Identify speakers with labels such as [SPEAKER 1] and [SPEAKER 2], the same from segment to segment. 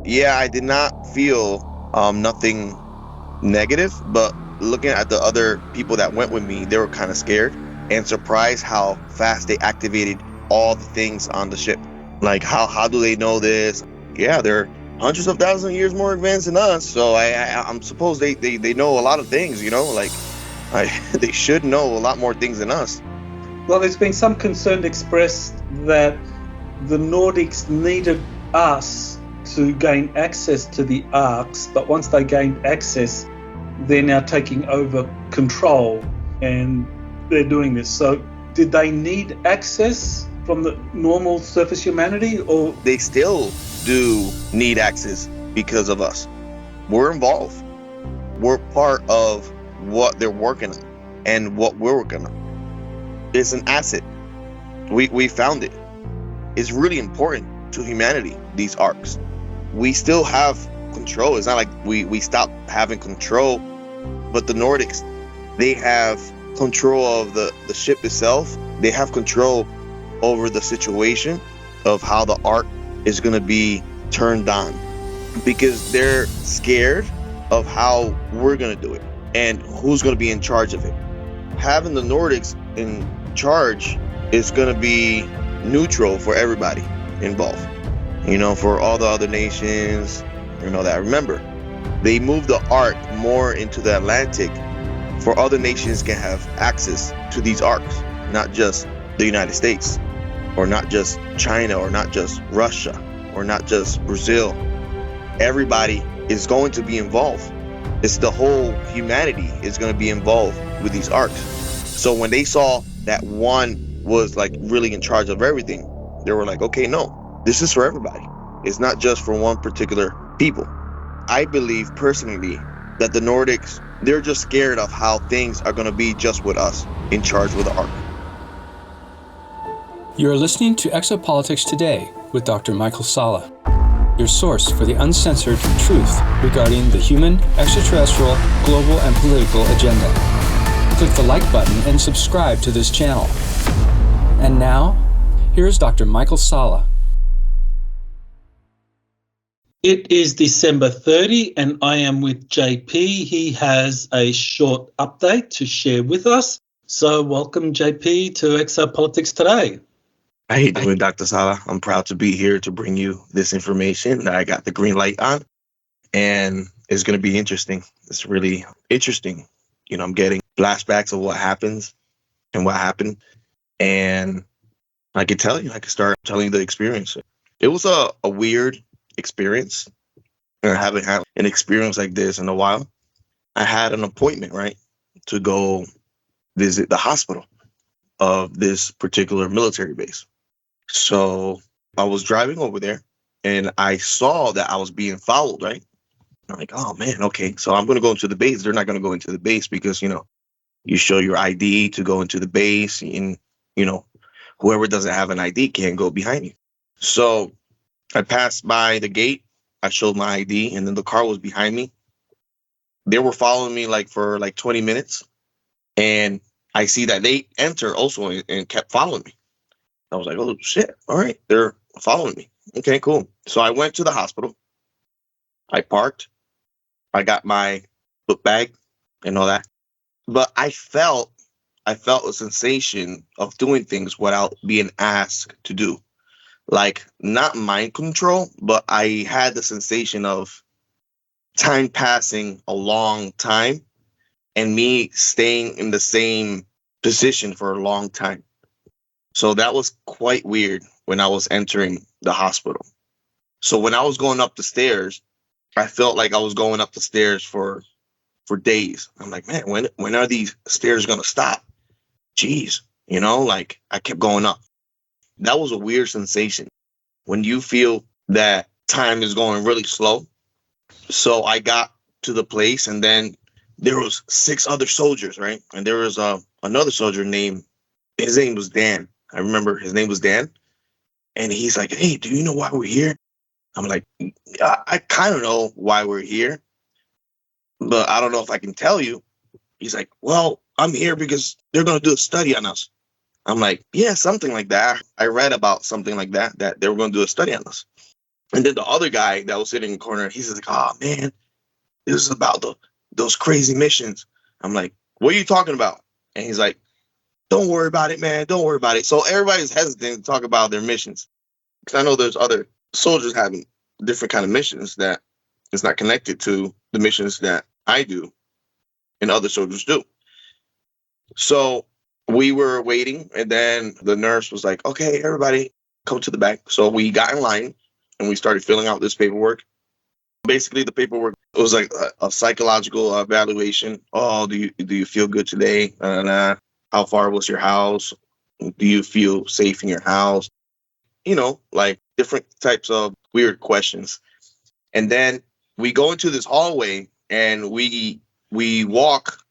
[SPEAKER 1] Yeah, I did not feel nothing negative, but looking at the other people that went with me, they were kind of scared and surprised how fast they activated all the things on the ship. Like, how do they know this? Yeah, they're hundreds of thousands of years more advanced than us, so I'm supposed they know a lot of things, like they should know a lot more things than us.
[SPEAKER 2] Well, there's been some concern expressed that the Nordics needed us to gain access to the Arks, but once they gained access, they're now taking over control, and they're doing this. So did they need access from the normal surface humanity, or?
[SPEAKER 1] They still do need access because of us. We're involved. We're part of what they're working on and what we're working on. It's an asset. We found it. It's really important to humanity, these Arks. We still have control. It's not like we stopped having control, but the Nordics, they have control of the ship itself. They have control over the situation of how the Ark is going to be turned on, because they're scared of how we're going to do it and who's going to be in charge of it. Having the Nordics in charge is going to be neutral for everybody involved, for all the other nations, that. Remember, they moved the Ark more into the Atlantic for other nations can have access to these Arks, not just the United States, or not just China, or not just Russia, or not just Brazil. Everybody is going to be involved. It's the whole humanity is going to be involved with these Arks. So when they saw that one was like really in charge of everything, they were like, okay, no, this is for everybody. It's not just for one particular people. I believe personally that the Nordics, they're just scared of how things are going to be just with us in charge with the Ark.
[SPEAKER 3] You're listening to Exopolitics Today with Dr. Michael Salla, your source for the uncensored truth regarding the human, extraterrestrial, global, and political agenda. Click the like button and subscribe to this channel. And now, here's Dr. Michael Salla.
[SPEAKER 2] It is December 30, and I am with JP. He has a short update to share with us. So welcome, JP, to Exopolitics Today.
[SPEAKER 1] How you doing, Dr. Salla? I'm proud to be here to bring you this information that I got the green light on, and it's going to be interesting. It's really interesting. I'm getting flashbacks of what happens and what happened, and I can start telling the experience. It was a weird experience. I haven't had an experience like this in a while. I had an appointment, right, to go visit the hospital of this particular military base. So I was driving over there and I saw that I was being followed, right? I'm like, oh man, okay. So I'm going to go into the base. They're not going to go into the base because, you show your ID to go into the base, and, whoever doesn't have an ID can't go behind you. So I passed by the gate. I showed my ID, and then the car was behind me. They were following me for 20 minutes. And I see that they entered also and kept following me. I was like, oh, shit. All right. They're following me. Okay, cool. So I went to the hospital. I parked. I got my book bag and all that. But I felt a sensation of doing things without being asked to do. Like, not mind control, but I had the sensation of time passing a long time and me staying in the same position for a long time. So that was quite weird when I was entering the hospital. So when I was going up the stairs, I felt like I was going up the stairs for days. I'm like, man, when are these stairs going to stop? Jeez, I kept going up. That was a weird sensation when you feel that time is going really slow. So I got to the place, and then there was 6 other soldiers, right? And there was another soldier his name was Dan. I remember his name was Dan. And he's like, hey, do you know why we're here? I'm like, I kind of know why we're here, but I don't know if I can tell you. He's like, well, I'm here because they're going to do a study on us. I'm like, yeah, something like that. I read about something like that they were going to do a study on us. And then the other guy that was sitting in the corner, he's like, oh man, this is about those crazy missions. I'm like, what are you talking about? And he's like, don't worry about it, man. Don't worry about it. So everybody's hesitant to talk about their missions. Because I know there's other soldiers having different kind of missions that is not connected to the missions that I do and other soldiers do. So we were waiting, and then the nurse was like, okay, everybody come to the back. So we got in line and we started filling out this paperwork. Basically, the paperwork was like a psychological evaluation. Oh, do you feel good today? How far was your house? Do you feel safe in your house? Like different types of weird questions. And then we go into this hallway and we walk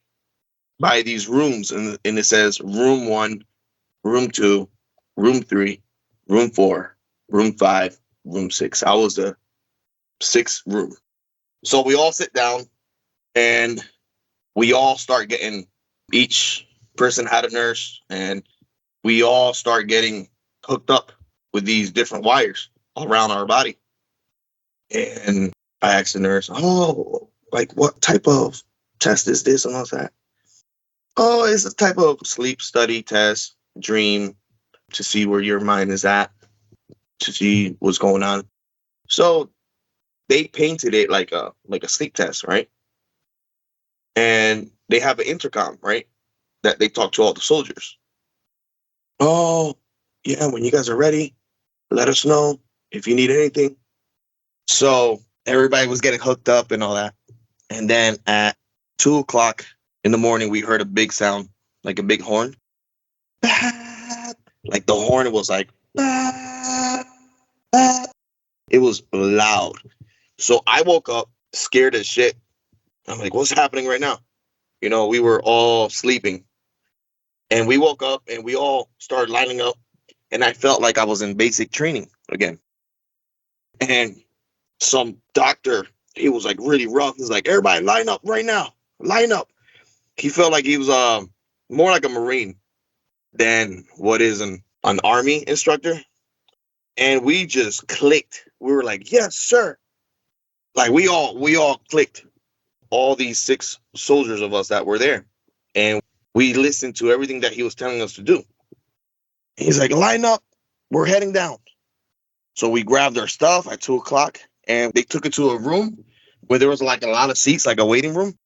[SPEAKER 1] by these rooms, and it says room 1, room 2, room 3, room 4, room 5, room 6. I was the 6th room. So we all sit down and we all start getting, each person had a nurse, and we all start getting hooked up with these different wires all around our body. And I asked the nurse, oh, like what type of test is this and all that? Oh, it's a type of sleep study test, dream, to see where your mind is at, to see what's going on. So they painted it like a sleep test, right? And they have an intercom, right? That they talk to all the soldiers. Oh, yeah, when you guys are ready, let us know if you need anything. So everybody was getting hooked up and all that. And then at 2:00 in the morning, we heard a big sound, like a big horn. Like the horn was like, it was loud. So I woke up scared as shit. I'm like, what's happening right now? We were all sleeping. And we woke up and we all started lining up. And I felt like I was in basic training again. And some doctor, he was like really rough. He's like, everybody line up right now. Line up. He felt like he was more like a Marine than what is an Army instructor. And we just clicked. We were like, yes, sir. Like we all clicked. All these 6 soldiers of us that were there. And we listened to everything that he was telling us to do. He's like, line up. We're heading down. So we grabbed our stuff at 2:00 and they took it to a room where there was like a lot of seats, like a waiting room.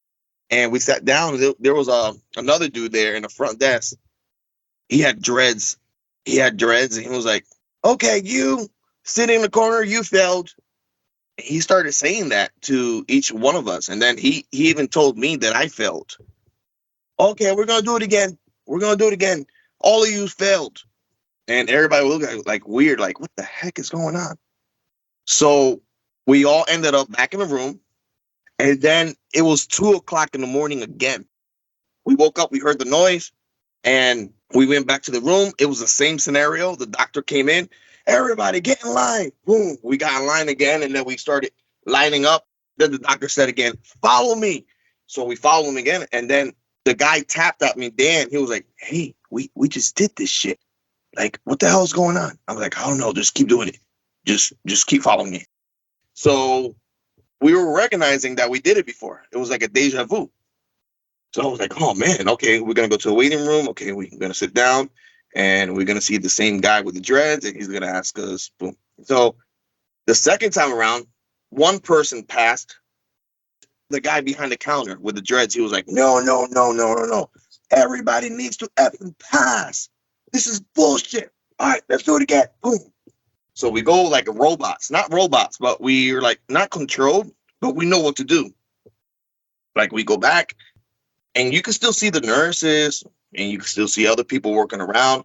[SPEAKER 1] And we sat down. There was another dude there in the front desk. He had dreads. And he was like, okay, you sit in the corner. You failed. He started saying that to each one of us. And then he even told me that I failed. Okay, we're going to do it again. We're going to do it again. All of you failed. And everybody looked like weird, like, what the heck is going on? So we all ended up back in the room. And then it was 2:00 in the morning again. We woke up, we heard the noise, and we went back to the room. It was the same scenario. The doctor came in. Everybody get in line. Boom. We got in line again, and then we started lining up. Then the doctor said again, follow me. So we followed him again. And then the guy tapped at me, Dan. He was like, hey, we just did this shit. Like, what the hell is going on? I'm like, I don't know. Just keep doing it. Just keep following me. So we were recognizing that we did it before. It was like a deja vu. So I was like, oh, man, okay, we're going to go to a waiting room. Okay, we're going to sit down, and we're going to see the same guy with the dreads, and he's going to ask us, boom. So the second time around, one person passed. The guy behind the counter with the dreads, he was like, no. Everybody needs to effing pass. This is bullshit. All right, let's do it again. Boom. So we go like robots, not robots, but we're like not controlled, but we know what to do. Like we go back, and you can still see the nurses, and you can still see other people working around.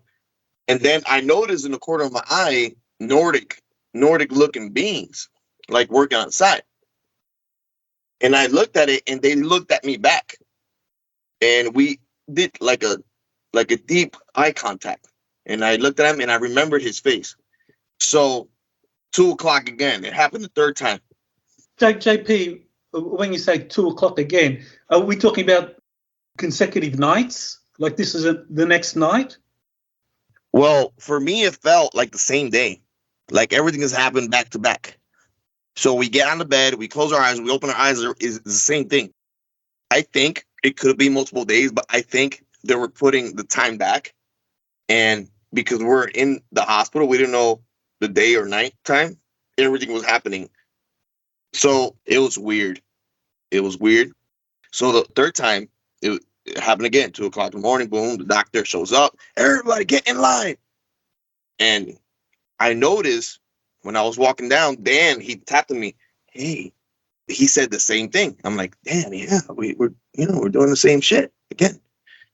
[SPEAKER 1] And then I noticed in the corner of my eye, Nordic looking beings, like working on site. And I looked at it, and they looked at me back, and we did like a deep eye contact. And I looked at him, and I remembered his face. So 2:00 again. It happened the third time.
[SPEAKER 2] JP, when you say 2:00 again, are we talking about consecutive nights? Like this is the next night?
[SPEAKER 1] Well, for me, it felt like the same day. Like everything has happened back to back. So we get on the bed, we close our eyes, we open our eyes, is the same thing. I think it could be multiple days, but I think they were putting the time back. And because we're in the hospital, we didn't know the day or night time. Everything was happening. So it was weird. It was weird. So the third time, it happened again, 2:00 in the morning, boom, the doctor shows up. Everybody get in line. And I noticed when I was walking down, Dan, he tapped on me. Hey, he said the same thing. I'm like, Dan, yeah, we're doing the same shit again.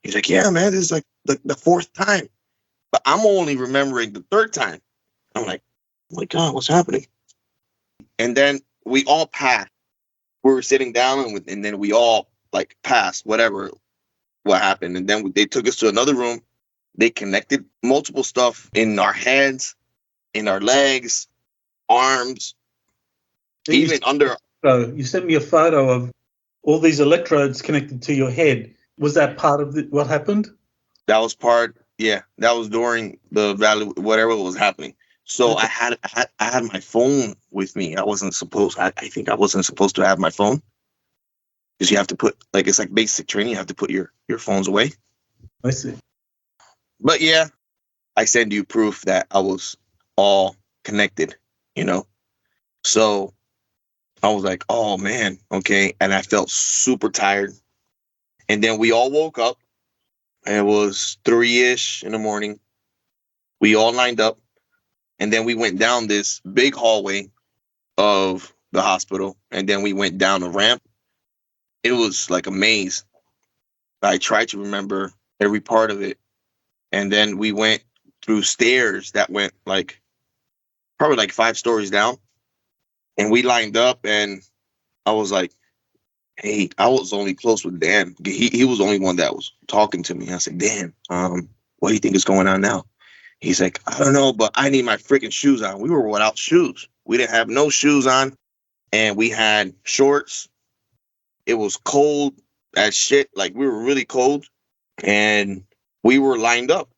[SPEAKER 1] He's like, yeah, man, this is like the fourth time. But I'm only remembering the third time. I'm like, oh my God, what's happening? And then we all passed. We were sitting down and then we all like passed what happened. And then they took us to another room. They connected multiple stuff in our hands, in our legs, arms, even under.
[SPEAKER 2] So you sent me a photo of all these electrodes connected to your head. Was that part of what happened?
[SPEAKER 1] That was part. Yeah, that was during the valley, whatever was happening. So I had my phone with me. I think I wasn't supposed to have my phone because you have to put it's like basic training. You have to put your phones away.
[SPEAKER 2] I see.
[SPEAKER 1] But yeah, I send you proof that I was all connected. So I was like, oh man, okay, and I felt super tired. And then we all woke up. It was 3-ish in the morning. We all lined up. And then we went down this big hallway of the hospital. And then we went down a ramp. It was like a maze. I tried to remember every part of it. And then we went through stairs that went probably 5 stories down. And we lined up and I was like, hey, I was only close with Dan. He was the only one that was talking to me. I said, Dan, what do you think is going on now? He's like, I don't know, but I need my freaking shoes on. We were without shoes. We didn't have no shoes on, and we had shorts. It was cold as shit. We were really cold, and we were lined up.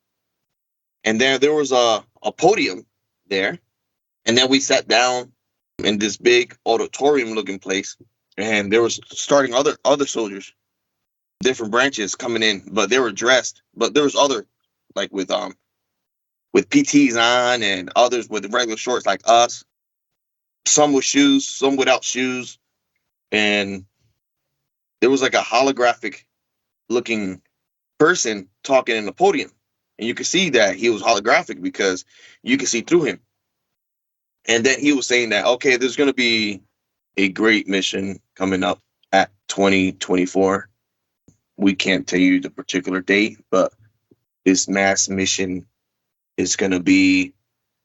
[SPEAKER 1] And there was a podium there, and then we sat down in this big auditorium-looking place. And there was starting other soldiers, different branches coming in, but they were dressed. But there was other with PTs on and others with regular shorts like us. Some with shoes, some without shoes, and there was a holographic looking person talking in the podium, and you could see that he was holographic because you could see through him. And then he was saying that, okay, there's going to be a great mission coming up at 2024. We can't tell you the particular date, but this mass mission is going to be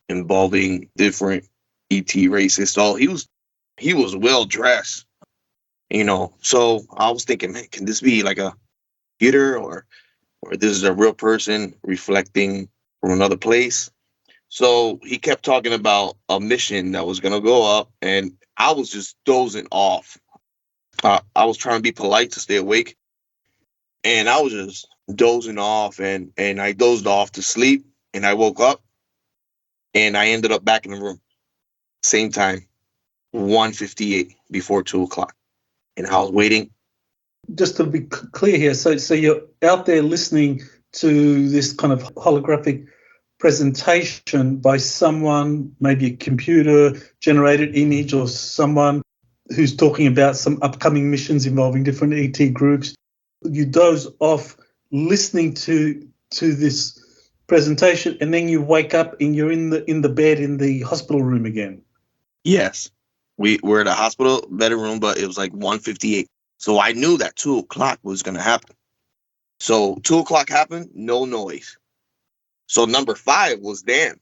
[SPEAKER 1] involving different ET races. So he was well dressed, So I was thinking, man, can this be like a computer or this is a real person reflecting from another place? So he kept talking about a mission that was going to go up, and I was just dozing off. I was trying to be polite to stay awake, and I was just dozing off, and I dozed off to sleep, and I woke up, and I ended up back in the room. Same time, 1:58 before 2:00, and I was waiting.
[SPEAKER 2] Just to be clear here, so you're out there listening to this kind of holographic presentation by someone, maybe a computer-generated image or someone who's talking about some upcoming missions involving different ET groups. You doze off listening to this presentation, and then you wake up and you're in the bed in the hospital room again.
[SPEAKER 1] Yes, we were at a hospital bedroom, but it was 1:58. So I knew that 2:00 was going to happen. So 2:00 happened, no noise. So number 5 was Dan.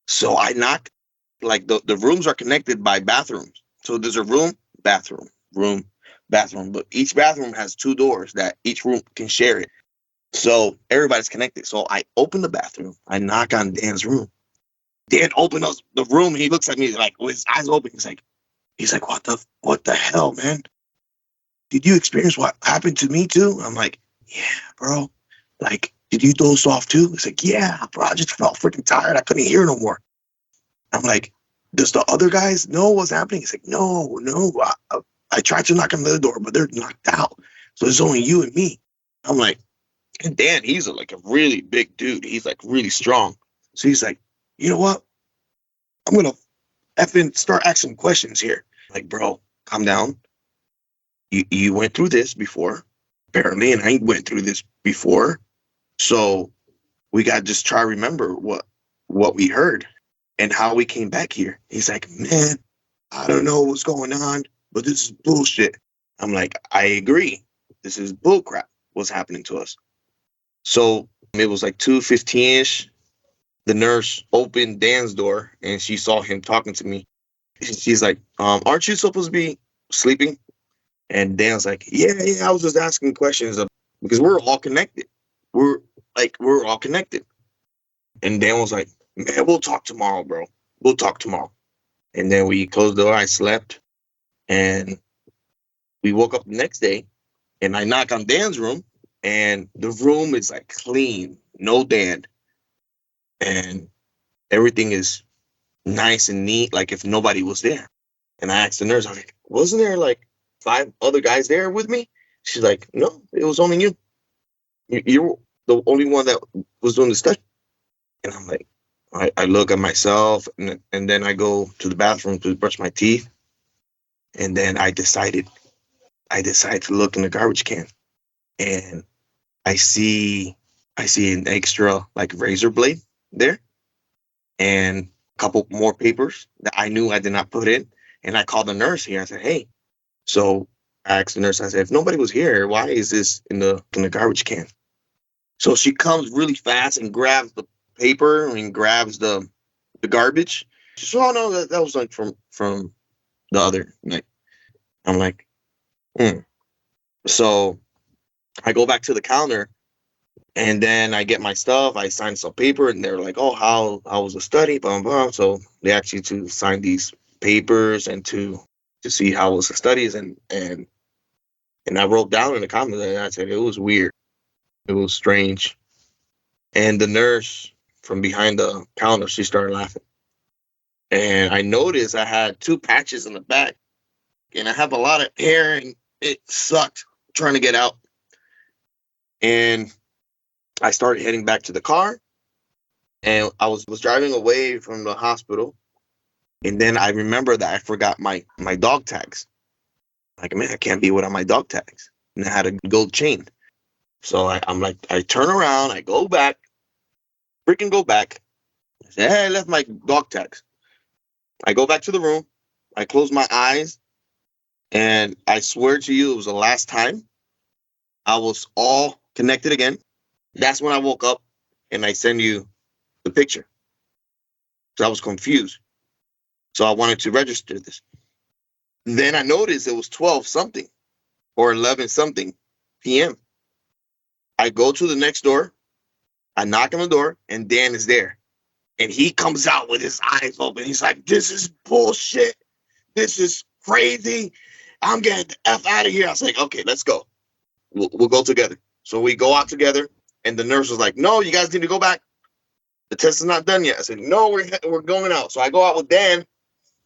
[SPEAKER 1] So I knocked, the rooms are connected by bathrooms. So there's a room, bathroom, but each bathroom has 2 doors that each room can share it. So everybody's connected. So I open the bathroom. I knock on Dan's room. Dan opens up the room. He looks at me with his eyes open. He's like, what the hell, man? Did you experience what happened to me too? I'm like, yeah, bro. Did you doze off too? He's like, yeah, bro. I just felt freaking tired. I couldn't hear no more. I'm like, does the other guys know what's happening? He's like, no, I tried to knock on the door, but they're knocked out. So it's only you and me. I'm like, and Dan, he's like a really big dude. He's like really strong. So he's like, you know what? I'm going to effing start asking questions here. Like, bro, calm down. You went through this before, apparently, and I went through this before. So we got to just try to remember what we heard and how we came back here. He's like, man, I don't know what's going on, but this is bullshit. I'm like, I agree. This is bullcrap. What's happening to us? So it was like 2:15ish. The nurse opened Dan's door and she saw him talking to me. She's like, aren't you supposed to be sleeping? And Dan's like, yeah, I was just asking questions because we're all connected. We're all connected. And Dan was like, man, we'll talk tomorrow, bro. We'll talk tomorrow. And then we closed the door. I slept. And we woke up the next day. And I knock on Dan's room. And the room is like clean. No Dan. And everything is nice and neat. Like if nobody was there. And I asked the nurse, I was like, wasn't there like 5 other guys there with me? She's like, no, it was only you. You were the only one that was doing the study. And I'm like, I look at myself and then I go to the bathroom to brush my teeth. And then I decided to look in the garbage can. And I see an extra like razor blade there and a couple more papers that I knew I did not put in. And I called the nurse here. I said, hey. So I asked the nurse, I said, if nobody was here, why is this in the garbage can? So she comes really fast and grabs the paper and grabs the garbage. She said, oh no, that was like from the other night. I'm like, So I go back to the counter and then I get my stuff. I sign some paper and they're like, oh, how was the study? Blah, blah, blah. So they asked you to sign these papers and to see how was the studies. And I wrote down in the comments and I said, it was weird. It was strange. And the nurse from behind the counter, she started laughing. And I noticed I had 2 patches in the back and I have a lot of hair and it sucked trying to get out. And I started heading back to the car and I was driving away from the hospital. And then I remember that I forgot my dog tags. Like, man, I can't be without my dog tags. And I had a gold chain. So I'm like, I turn around, I go back. I say, hey, I left my dog tags. I go back to the room. I close my eyes. And I swear to you, it was the last time I was all connected again. That's when I woke up and I send you the picture. So I was confused. So I wanted to register this. Then I noticed it was 12 something or 11 something p.m. I go to the next door. I knock on the door and Dan is there. And he comes out with his eyes open. He's like, this is bullshit. This is crazy. I'm getting the F out of here. I was like, okay, let's go. We'll go together. So we go out together. And the nurse was like, no, you guys need to go back. The test is not done yet. I said, no, we're going out. So I go out with Dan.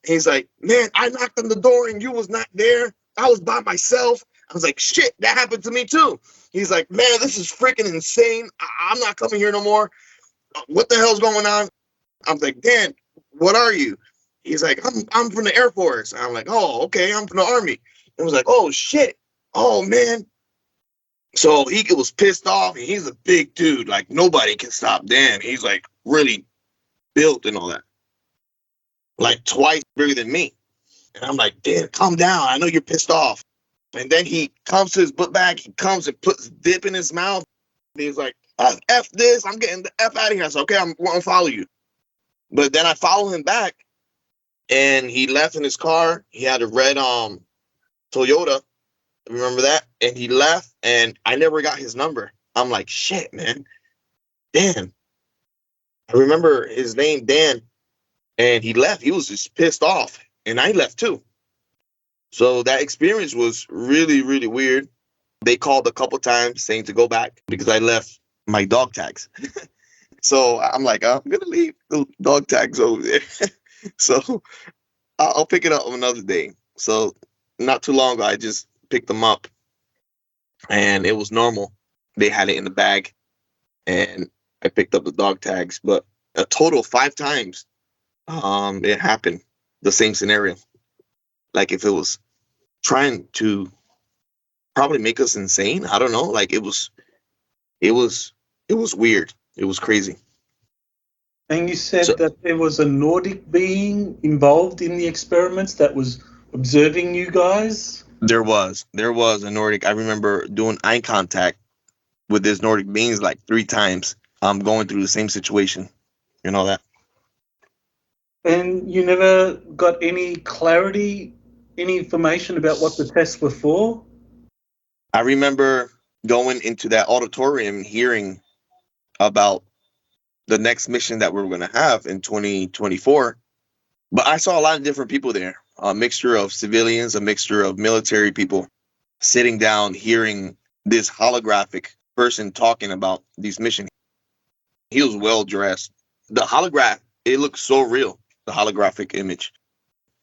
[SPEAKER 1] He's like, man, I knocked on the door and you was not there. I was by myself. I was like, shit, that happened to me too. He's like, man, this is freaking insane. I'm not coming here no more. What the hell's going on? I'm like, Dan, what are you? He's like, I'm from the Air Force. I'm like, oh, okay, I'm from the Army. And was like, oh, shit. Oh, man. So he was pissed off. And he's a big dude. Like, nobody can stop Dan. He's like really built and all that. Like twice bigger than me. And I'm like, Dan, calm down. I know you're pissed off. And then he comes to his book bag. He comes and puts dip in his mouth. He's like, F this. I'm getting the F out of here. I said, okay, I'm going to follow you. But then I follow him back. And he left in his car. He had a red Toyota. Remember that? And he left. And I never got his number. I'm like, shit, man. Dan. I remember his name, Dan. And he left. He was just pissed off. And I left too. So that experience was really, really weird. They called a couple times saying to go back because I left my dog tags. So I'm like, I'm going to leave the dog tags over there. So I'll pick it up another day. So not too long ago, I just picked them up, and it was normal. They had it in the bag, and I picked up the dog tags. But a total 5 times, it happened. The same scenario. Like if it was trying to probably make us insane. I don't know. Like it was, it was weird. It was crazy.
[SPEAKER 2] And you said
[SPEAKER 1] So
[SPEAKER 2] that there was a Nordic being involved in the experiments that was observing you guys.
[SPEAKER 1] there was a Nordic. I remember doing eye contact with this Nordic beings like 3 times. I'm going through the same situation and all that.
[SPEAKER 2] And you never got any clarity, any information about what the tests were for?
[SPEAKER 1] I remember going into that auditorium, hearing about the next mission that we were going to have in 2024. But I saw a lot of different people there, a mixture of civilians, a mixture of military people sitting down, hearing this holographic person talking about these missions. He was well dressed. The holograph, it looked so real, the holographic image.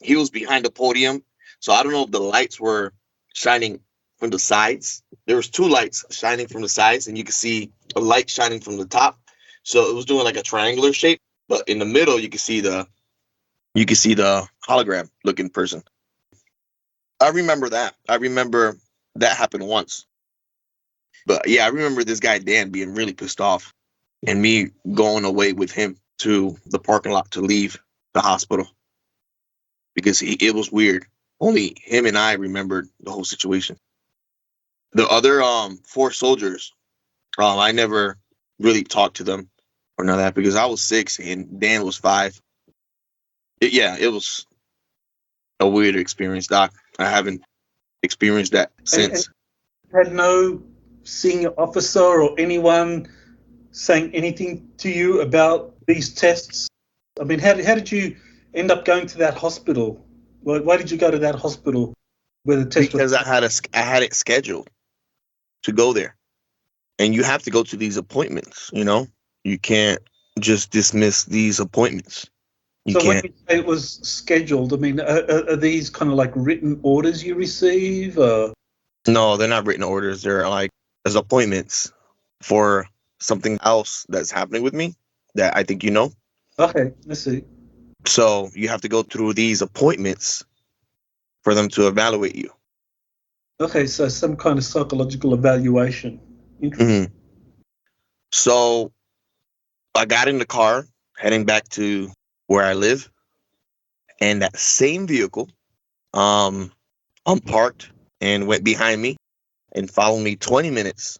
[SPEAKER 1] He was behind the podium. So I don't know if the lights were shining from the sides. There was 2 lights shining from the sides, and you could see a light shining from the top. So it was doing like a triangular shape, but in the middle you could see the hologram looking person. I remember that. I remember that happened once. But yeah, I remember this guy Dan being really pissed off and me going away with him to the parking lot to leave the hospital because it was weird. Only him and I remembered the whole situation. The other 4 soldiers, I never really talked to them or none of that because I was 6 and Dan was 5. Yeah, it was a weird experience, Doc. I haven't experienced that
[SPEAKER 2] And
[SPEAKER 1] since.
[SPEAKER 2] had no senior officer or anyone saying anything to you about these tests? I mean, how did you end up going to that hospital? Why did you go to that hospital where the test was?
[SPEAKER 1] Because I had it scheduled to go there, and you have to go to these appointments. You can't just dismiss these appointments. You
[SPEAKER 2] So when
[SPEAKER 1] can't.
[SPEAKER 2] you say it was scheduled, I mean, are these kind of like written orders you receive?
[SPEAKER 1] No, they're not written orders. They're like as appointments for something else that's happening with me that I think you know.
[SPEAKER 2] Okay, let's see.
[SPEAKER 1] So you have to go through these appointments for them to evaluate you.
[SPEAKER 2] Okay, so some kind of psychological evaluation. Interesting.
[SPEAKER 1] hmm So I got in the car heading back to where I live, and that same vehicle um unparked and went behind me and followed me 20 minutes.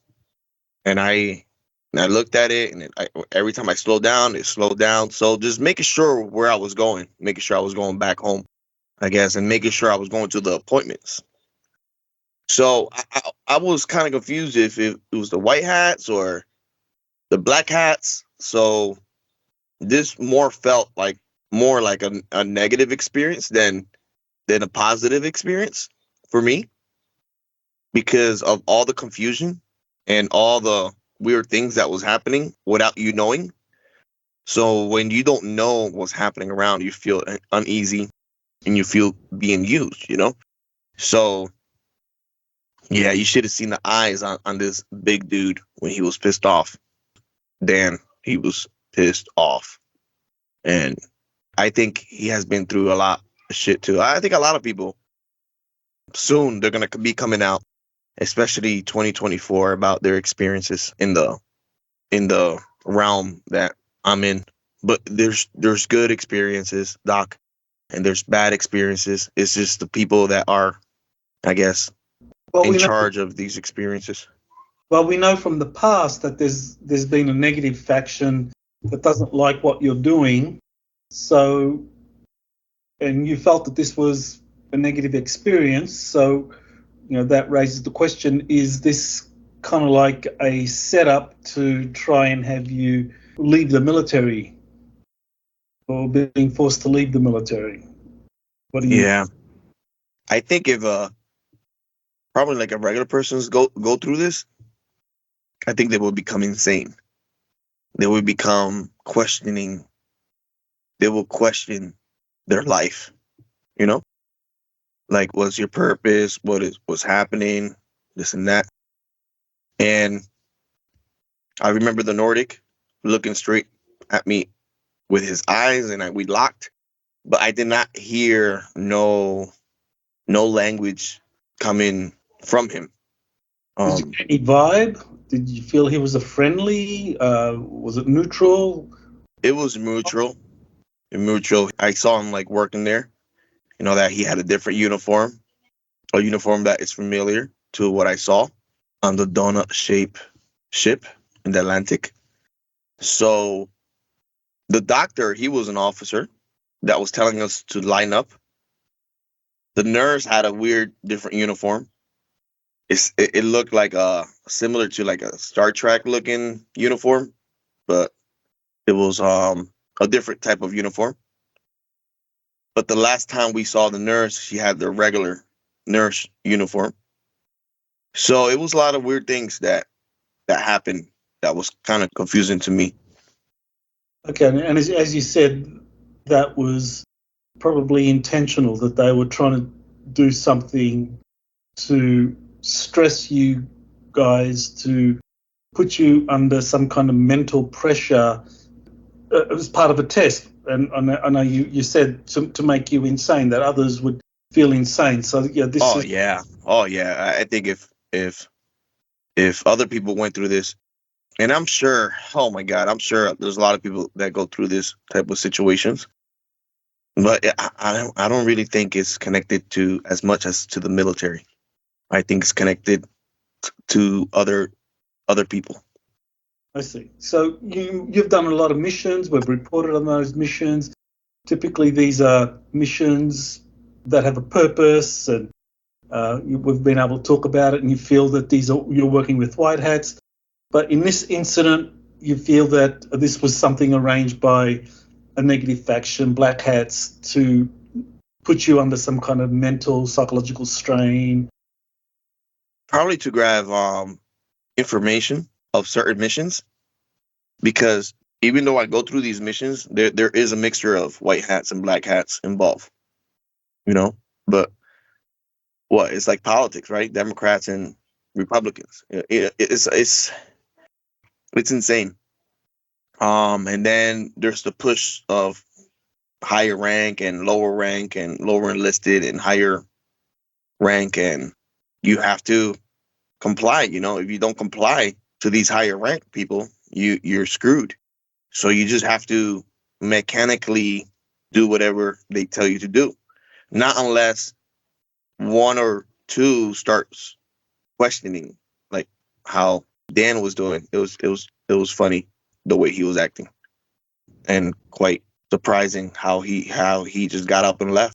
[SPEAKER 1] And I looked at it, and every time I slowed down, it slowed down. So just making sure where I was going, making sure I was going back home, I guess, and making sure I was going to the appointments. So I was kind of confused if it was the white hats or the black hats. So this felt like more like a negative experience than a positive experience for me because of all the confusion and all the weird things that was happening without you knowing. So when you don't know what's happening around, you feel uneasy and you feel being used. So yeah, you should have seen the eyes on this big dude when he was pissed off. Dan, he was pissed off. And I think he has been through a lot of shit too. I think a lot of people soon they're gonna be coming out, especially 2024, about their experiences in the realm that I'm in. But there's good experiences, Doc, and there's bad experiences. It's just the people that are, I guess,
[SPEAKER 2] Well,
[SPEAKER 1] in
[SPEAKER 2] we know.
[SPEAKER 1] charge of these experiences.
[SPEAKER 2] Well, we know from the past that there's been a negative faction that doesn't like what you're doing. So, and you felt that this was a negative experience. So, that raises the question: is this kind of like a setup to try and have you leave the military or being forced to leave the military? What do you?
[SPEAKER 1] Yeah, I think if probably like a regular person's go through this, I think they will become insane. They will become questioning. They will question their life, you know? Like, what's your purpose? What's happening? This and that. And I remember the Nordic looking straight at me with his eyes, and we locked. But I did not hear no language coming from him.
[SPEAKER 2] Did you get any vibe? Did you feel he was a friendly? Was it neutral?
[SPEAKER 1] It was mutual. Mutual. I saw him like working there. You know that he had a different uniform, a uniform that is familiar to what I saw on the donut-shaped ship in the Atlantic. So the doctor, he was an officer that was telling us to line up. The nurse had a weird, different uniform. It looked like similar to like a Star Trek looking uniform, but it was a different type of uniform. But the last time we saw the nurse, she had the regular nurse uniform. So it was a lot of weird things that happened that was kind of confusing to me.
[SPEAKER 2] Okay, and as you said, that was probably intentional, that they were trying to do something to stress you guys, to put you under some kind of mental pressure. It was part of a test, and I know you said to make you insane, that others would feel insane. So yeah, this
[SPEAKER 1] Oh
[SPEAKER 2] is...
[SPEAKER 1] yeah, oh yeah. I think if other people went through this, and I'm sure, oh my God, I'm sure there's a lot of people that go through this type of situations. But I don't really think it's connected to as much as to the military. I think it's connected to other people.
[SPEAKER 2] I see. So you've done a lot of missions. We've reported on those missions. Typically, these are missions that have a purpose, and we've been able to talk about it. And you feel that you're working with white hats. But in this incident, you feel that this was something arranged by a negative faction, black hats, to put you under some kind of mental, psychological strain.
[SPEAKER 1] Probably to grab information of certain missions, because even though I go through these missions, there is a mixture of white hats and black hats involved, you know. But it's like politics, right? Democrats and Republicans. It's insane. And then there's the push of higher rank and lower enlisted and higher rank, and you have to comply. You know, if you don't comply to these higher rank people, you're screwed. So you just have to mechanically do whatever they tell you to do, not unless one or two starts questioning, like how Dan was doing. It was funny the way he was acting, and quite surprising how he just got up and left,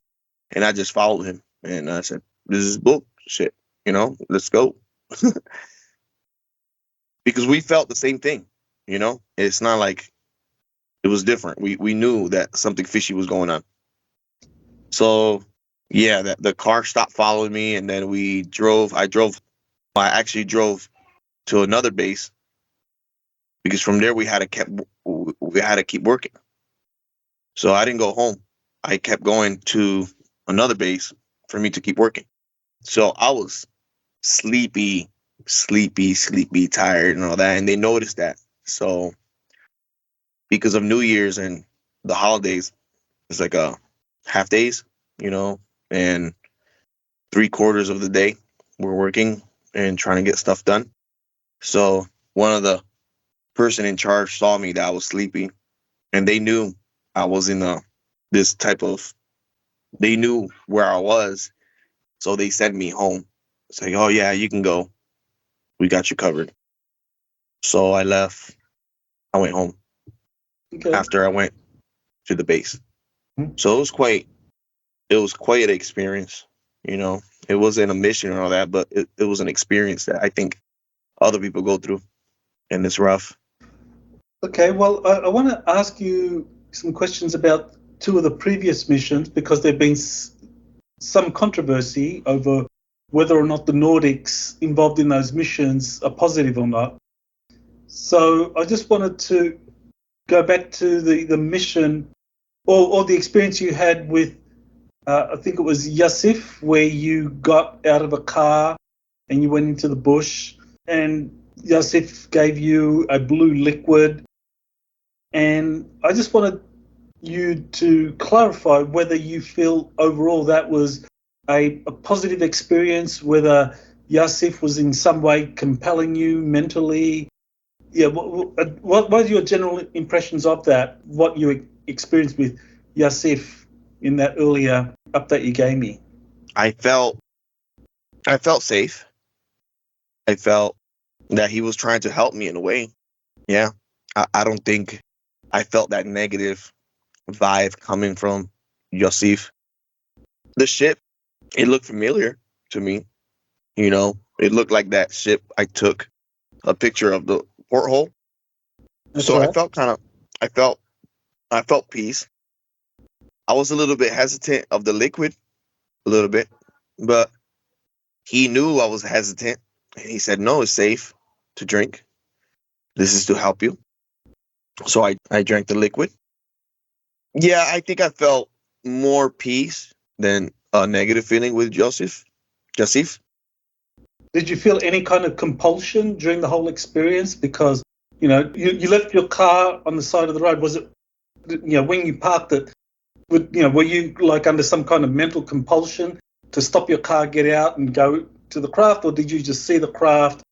[SPEAKER 1] and I just followed him, and I said, "This is bullshit, you know. Let's go." Because we felt the same thing, you know. It's not like it was different. We knew that something fishy was going on. So yeah, that the car stopped following me, and then I actually drove to another base, because from there we had to keep working. So I didn't go home. I kept going to another base for me to keep working. So I was sleepy, tired and all that, and they noticed that. So because of New Year's and the holidays, it's like a half days, you know, and 3/4 of the day we're working and trying to get stuff done. So one of the person in charge saw me that I was sleepy, and they knew I was in this type of, they knew where I was. So they sent me home. It's like, "Oh yeah, you can go. We got you covered." So I left. I went home. Okay. After I went to the base. Mm-hmm. So it was quite an experience, you know. It wasn't a mission or all that, but it was an experience that I think other people go through, and it's rough.
[SPEAKER 2] Okay, well, I want to ask you some questions about two of the previous missions, because there've been some controversy over whether or not the Nordics involved in those missions are positive or not. So I just wanted to go back to the mission or the experience you had with, I think it was Jasif, where you got out of a car and you went into the bush, and Jasif gave you a blue liquid. And I just wanted you to clarify whether you feel overall that was a positive experience, whether Jasif was in some way compelling you mentally. Yeah, what are your general impressions of that, what you experienced with Jasif in that earlier update you gave me?
[SPEAKER 1] I felt safe. I felt that he was trying to help me in a way. Yeah. I don't think I felt that negative vibe coming from Jasif. The ship, it looked familiar to me. It looked like that ship I took a picture of the porthole.
[SPEAKER 2] That's
[SPEAKER 1] So
[SPEAKER 2] right.
[SPEAKER 1] I felt peace. I was a little bit hesitant of the liquid, a little bit, but he knew I was hesitant, and he said, "No, it's safe to drink. This is to help you." So I drank the liquid. Yeah, I think I felt more peace than a negative feeling with Jasif.
[SPEAKER 2] Did you feel any kind of compulsion during the whole experience? Because, you left your car on the side of the road. Was it, when you parked it, were you like under some kind of mental compulsion to stop your car, get out and go to the craft? Or did you just see the craft,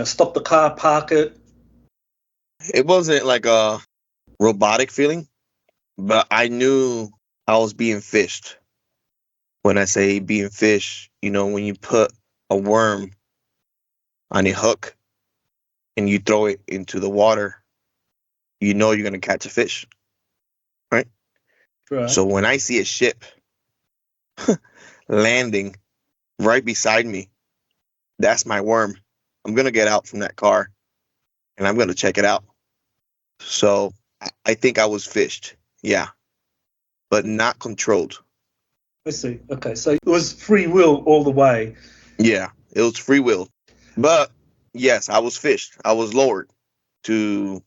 [SPEAKER 2] stop the car, park it?
[SPEAKER 1] It wasn't like a robotic feeling, but I knew I was being fished. When I say being fished, when you put a worm on a hook and you throw it into the water, you're going to catch a fish, right?
[SPEAKER 2] Right.
[SPEAKER 1] So when I see a ship landing right beside me, that's my worm. I'm going to get out from that car and I'm going to check it out. So I think I was fished, yeah, but not controlled.
[SPEAKER 2] I see. Okay, so it was free will all the way.
[SPEAKER 1] Yeah, it was free will. But yes, I was fished. I was lowered to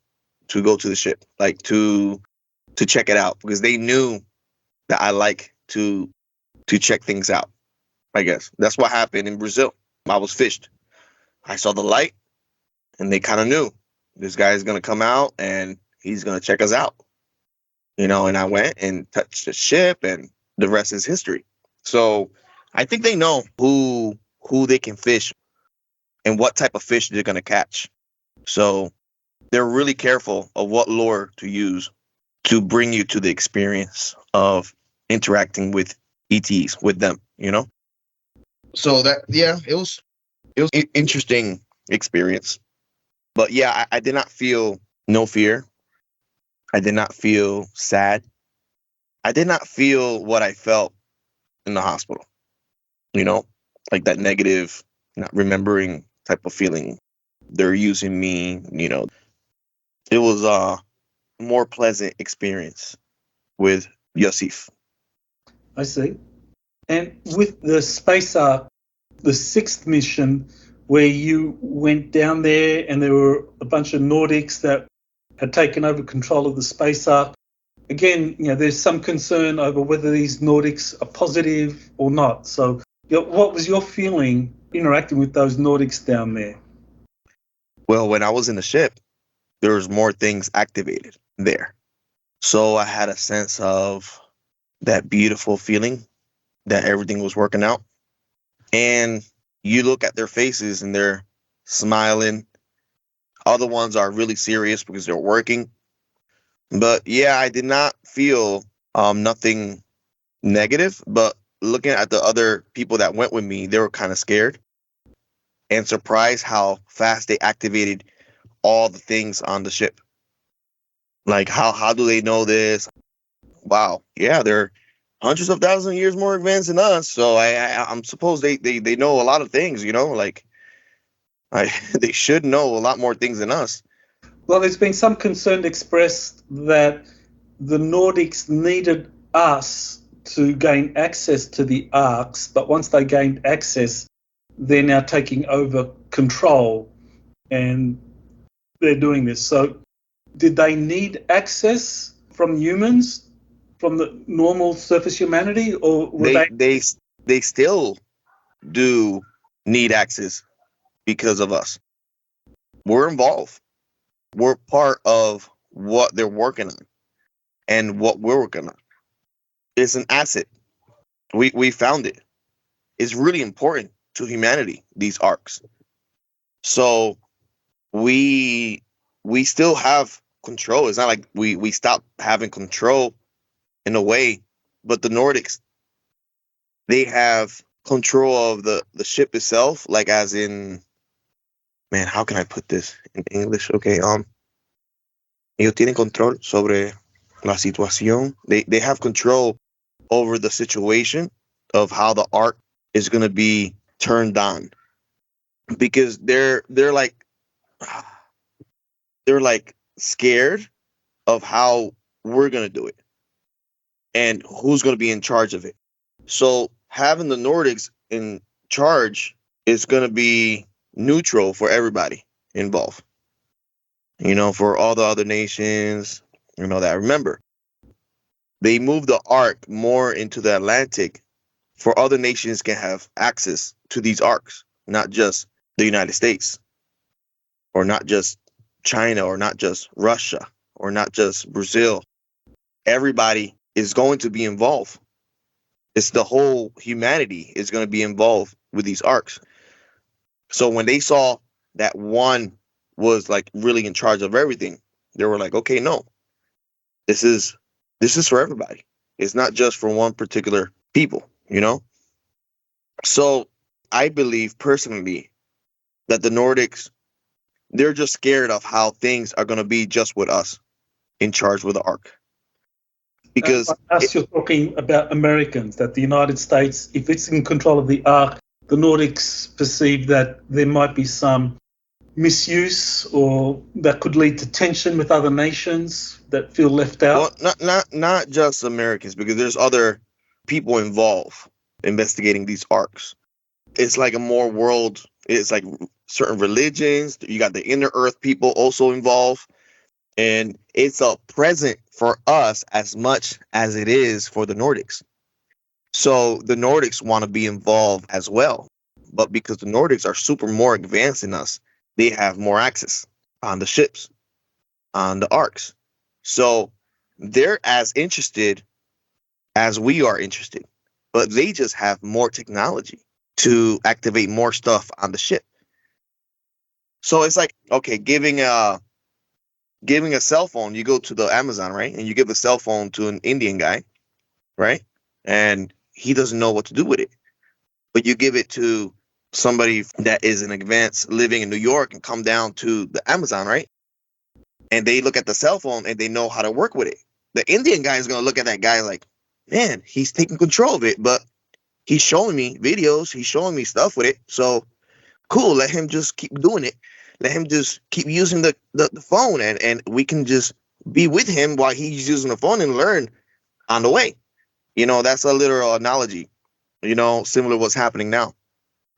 [SPEAKER 1] go to the ship, like to check it out, because they knew that I like to check things out. I guess that's what happened in Brazil. I was fished. I saw the light, and they kind of knew this guy is gonna come out and he's gonna check us out. And I went and touched the ship, and the rest is history. So I think they know who they can fish and what type of fish they're gonna catch. So they're really careful of what lure to use to bring you to the experience of interacting with ETs with them. So that, yeah, it was an interesting experience. But yeah, I did not feel no fear. I did not feel sad. I did not feel what I felt in the hospital, you know, like that negative, not remembering type of feeling. They're using me. It was a more pleasant experience with Jasif.
[SPEAKER 2] I see. And with the Space Ark, the sixth mission, where you went down there and there were a bunch of Nordics that had taken over control of the Space Ark. Again, there's some concern over whether these Nordics are positive or not. So, what was your feeling interacting with those Nordics down there?
[SPEAKER 1] Well, when I was in the ship, there was more things activated there. So I had a sense of that beautiful feeling that everything was working out. And you look at their faces and they're smiling. Other ones are really serious because they're working. But yeah, I did not feel nothing negative. But looking at the other people that went with me, they were kind of scared and surprised how fast they activated all the things on the ship. Like, how do they know this? Wow, yeah, they're hundreds of thousands of years more advanced than us. So I'm supposed they know a lot of things. Like they should know a lot more things than us.
[SPEAKER 2] Well, there's been some concern expressed that the Nordics needed us to gain access to the Arks, but once they gained access, they're now taking over control, and they're doing this. So, did they need access from humans from the normal surface humanity, or were
[SPEAKER 1] They still do need access because of us. We're involved. We're part of what they're working on and what we're working on. It's an asset. We found it. It's really important to humanity, these arcs. So we still have control. It's not like we stopped having control in a way, but the Nordics, they have control of the ship itself, like as in, man, how can I put this in English? Okay, ellos tienen control sobre la situación. They have control over the situation of how the arc is going to be turned on, because they're like scared of how we're going to do it and who's going to be in charge of it. So having the Nordics in charge is going to be neutral for everybody involved. For all the other nations, that. Remember, they moved the arc more into the Atlantic for other nations can have access to these arcs, not just the United States, or not just China, or not just Russia, or not just Brazil. Everybody is going to be involved. It's the whole humanity is going to be involved with these arcs. So when they saw that one was like really in charge of everything, they were like, okay, no, this is for everybody. It's not just for one particular people, So I believe personally that the Nordics, they're just scared of how things are going to be just with us in charge with the arc. Because
[SPEAKER 2] as you're talking about Americans, that the United States, if it's in control of the Ark, the Nordics perceive that there might be some misuse, or that could lead to tension with other nations that feel left out.
[SPEAKER 1] Well, not just Americans, because there's other people involved investigating these arcs. It's like a more world. It's like certain religions. You got the inner Earth people also involved. And it's a present for us as much as it is for the Nordics. So the Nordics want to be involved as well. But because the Nordics are super more advanced than us, they have more access on the ships, on the arcs. So they're as interested as we are interested. But they just have more technology to activate more stuff on the ship. So it's like, okay, giving a cell phone, you go to the Amazon, right? And you give a cell phone to an Indian guy, right? And he doesn't know what to do with it. But you give it to somebody that is an advanced living in New York and come down to the Amazon, right? And they look at the cell phone and they know how to work with it. The Indian guy is going to look at that guy like, man, he's taking control of it, but he's showing me videos. He's showing me stuff with it. So cool. Let him just keep doing it. Let him just keep using the phone, and we can just be with him while he's using the phone and learn on the way. That's a literal analogy, similar to what's happening now.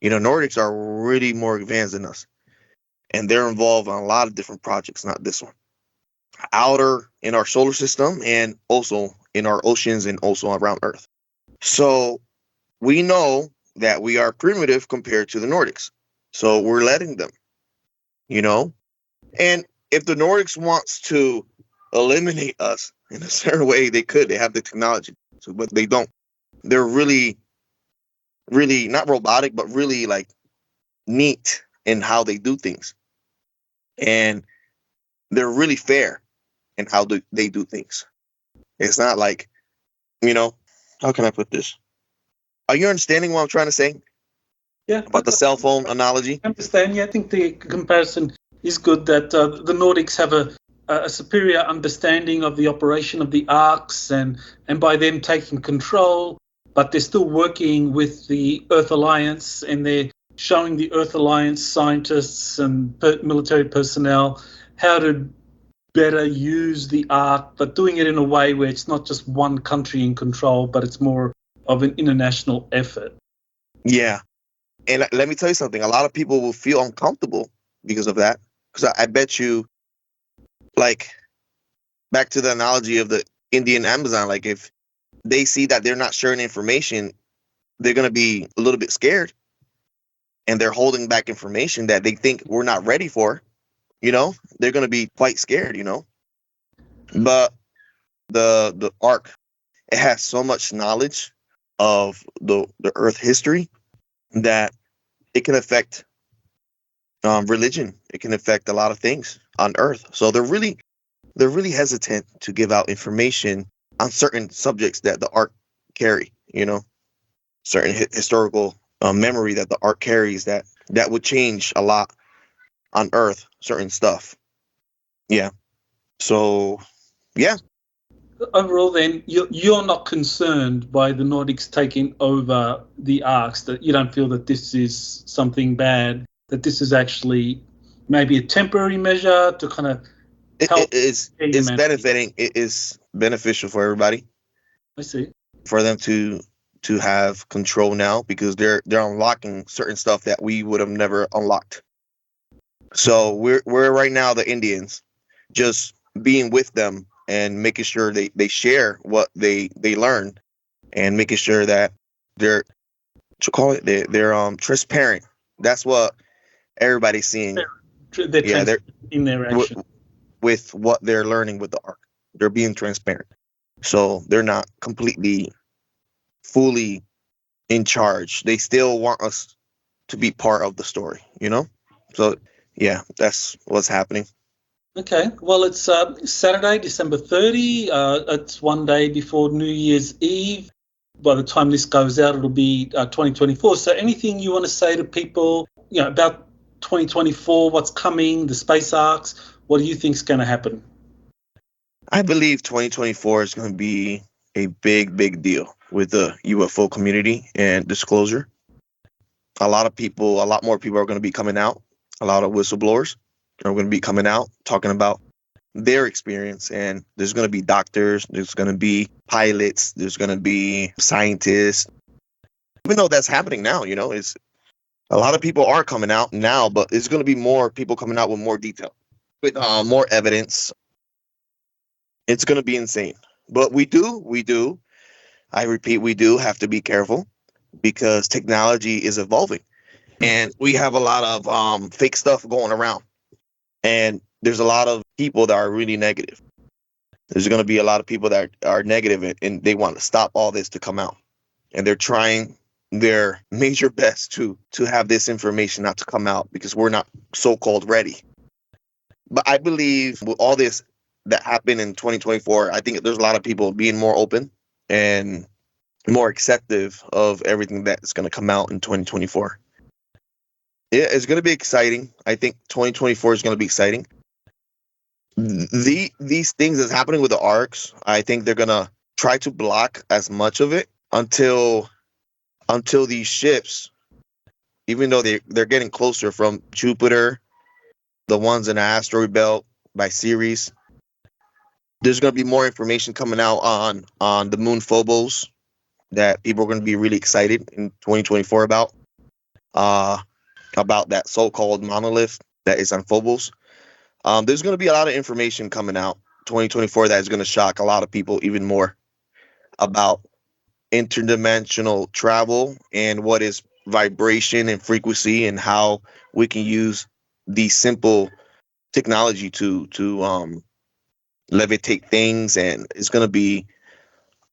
[SPEAKER 1] Nordics are really more advanced than us, and they're involved in a lot of different projects, not this one. Outer in our solar system and also in our oceans and also around Earth. So we know that we are primitive compared to the Nordics. So we're letting them. And if the Nordics wants to eliminate us in a certain way, they could. They have the technology, but they don't. They're really, really not robotic, but really like neat in how they do things, and they're really fair in how they do things. It's not like, how can I put this? Are you understanding what I'm trying to say?
[SPEAKER 2] Yeah,
[SPEAKER 1] about the cell phone analogy.
[SPEAKER 2] I understand. Yeah, I think the comparison is good, that the Nordics have a superior understanding of the operation of the arcs, and by them taking control, but they're still working with the Earth Alliance, and they're showing the Earth Alliance scientists and military personnel how to better use the arc, but doing it in a way where it's not just one country in control, but it's more of an international effort.
[SPEAKER 1] Yeah. And let me tell you something. A lot of people will feel uncomfortable because of that. Because I bet you, like, back to the analogy of the Indian Amazon, like if they see that they're not sharing information, they're going to be a little bit scared, and they're holding back information that they think we're not ready for. They're going to be quite scared. But the Ark, it has so much knowledge of the Earth history that it can affect religion. It can affect a lot of things on Earth. So they're really hesitant to give out information on certain subjects that the Ark carry. Certain historical memory that the Ark carries that would change a lot on Earth. Certain stuff. Yeah. So yeah.
[SPEAKER 2] Overall, then, you're not concerned by the Nordics taking over the Arks, that you don't feel that this is something bad, that this is actually maybe a temporary measure to kind of help.
[SPEAKER 1] It's benefiting. It is beneficial for everybody.
[SPEAKER 2] I see.
[SPEAKER 1] For them to have control now, because they're unlocking certain stuff that we would have never unlocked. So we're right now the Indians, just being with them and making sure they share what they learn, and making sure that they're transparent. That's what everybody's seeing.
[SPEAKER 2] They're in their action
[SPEAKER 1] with what they're learning with the Ark. They're being transparent, so they're not completely fully in charge. They still want us to be part of the story. So yeah, that's what's happening.
[SPEAKER 2] Okay, well, it's Saturday, December 30. It's one day before New Year's Eve. By the time this goes out, it'll be 2024. So anything you want to say to people, about 2024, what's coming, the space arks, what do you think is going to happen?
[SPEAKER 1] I believe 2024 is going to be a big, big deal with the UFO community and disclosure. A lot more people are going to be coming out. A lot of whistleblowers are going to be coming out talking about their experience, and there's going to be doctors, there's going to be pilots, there's going to be scientists. Even though that's happening now, it's a lot of people are coming out now, but there's going to be more people coming out with more detail, with more evidence. It's going to be insane. But we do, I repeat, we do have to be careful, because technology is evolving, and we have a lot of fake stuff going around. And there's a lot of people that are really negative. There's going to be a lot of people that are negative, and they want to stop all this to come out. And they're trying their major best to have this information not to come out, because we're not so-called ready. But I believe with all this that happened in 2024, I think there's a lot of people being more open and more acceptive of everything that's going to come out in 2024. Yeah, it's going to be exciting. I think 2024 is going to be exciting. These things that's happening with the Arks, I think they're going to try to block as much of it until these ships, even though they're getting closer from Jupiter, the ones in the asteroid belt by Ceres, there's going to be more information coming out on the moon Phobos that people are going to be really excited in 2024 about that so-called monolith that is on Phobos. There's going to be a lot of information coming out 2024 that is going to shock a lot of people even more about interdimensional travel and what is vibration and frequency, and how we can use the simple technology to levitate things. And it's going to be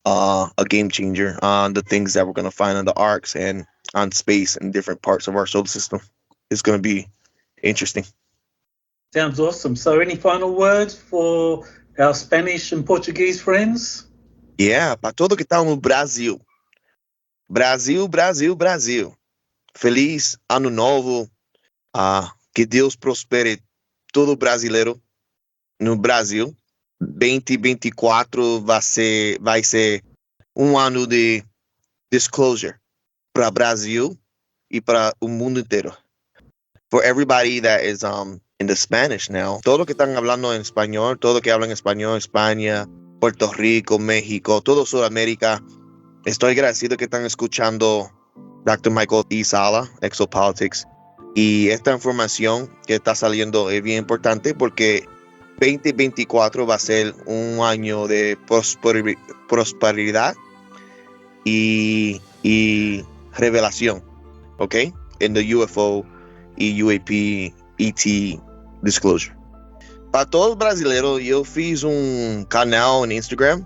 [SPEAKER 1] a game changer on the things that we're going to find on the Arks and on space and different parts of our solar system. It's going to be interesting.
[SPEAKER 2] Sounds awesome. So any final words for our Spanish and Portuguese friends?
[SPEAKER 1] Yeah, para todo que está no Brasil. Brasil, Brasil, Brasil. Feliz Ano Novo. Que Deus prospere todo brasileiro no Brasil. 2024 vai ser ano de disclosure para Brasil y para el mundo entero. For everybody that is in the Spanish now, todo lo que están hablando en español, todo lo que hablan español, España, Puerto Rico, México, todo Sudamérica, estoy agradecido que están escuchando Dr. Michael E. Sala, Exopolitics, y esta información que está saliendo es bien importante, porque 2024 va a ser un año de prosperidad y revelación, ¿ok? En the UFO y UAP ET disclosure. Para todos los brasileños, yo fiz un canal en Instagram,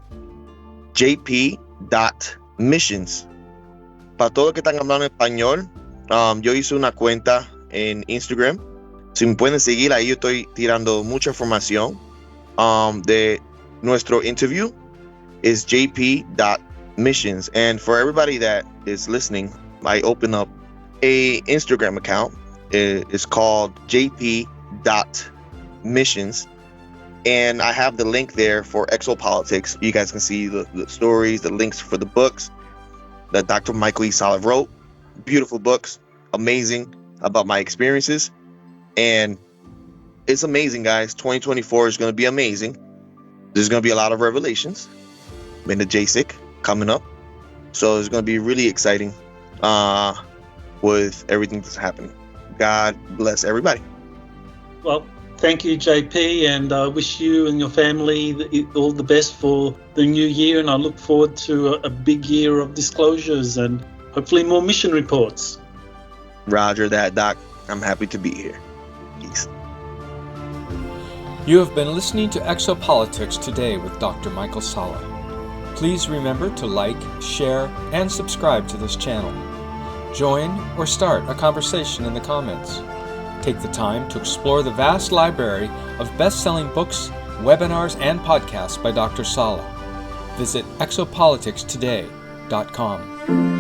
[SPEAKER 1] jp.missions. Para todos los que están hablando español, yo hice una cuenta en Instagram. Si me pueden seguir, ahí yo estoy tirando mucha información de nuestro interview. Is jp.missions. And for everybody that is listening, I open up a Instagram account. It's called jp.missions. And I have the link there for Exopolitics. You guys can see the stories, the links for the books that Dr. Michael E. Sala wrote. Beautiful books, amazing about my experiences. And it's amazing, guys. 2024 is going to be amazing. There's going to be a lot of revelations in the JSIC coming up. So it's going to be really exciting with everything that's happening. God bless everybody.
[SPEAKER 2] Well, thank you, JP, and I wish you and your family all the best for the new year, and I look forward to a big year of disclosures and hopefully more mission reports.
[SPEAKER 1] Roger that, Doc. I'm happy to be here. Peace.
[SPEAKER 3] You have been listening to Exopolitics today with Dr. Michael Sala. Please remember to like, share, and subscribe to this channel. Join or start a conversation in the comments. Take the time to explore the vast library of best-selling books, webinars, and podcasts by Dr. Sala. Visit exopoliticstoday.com.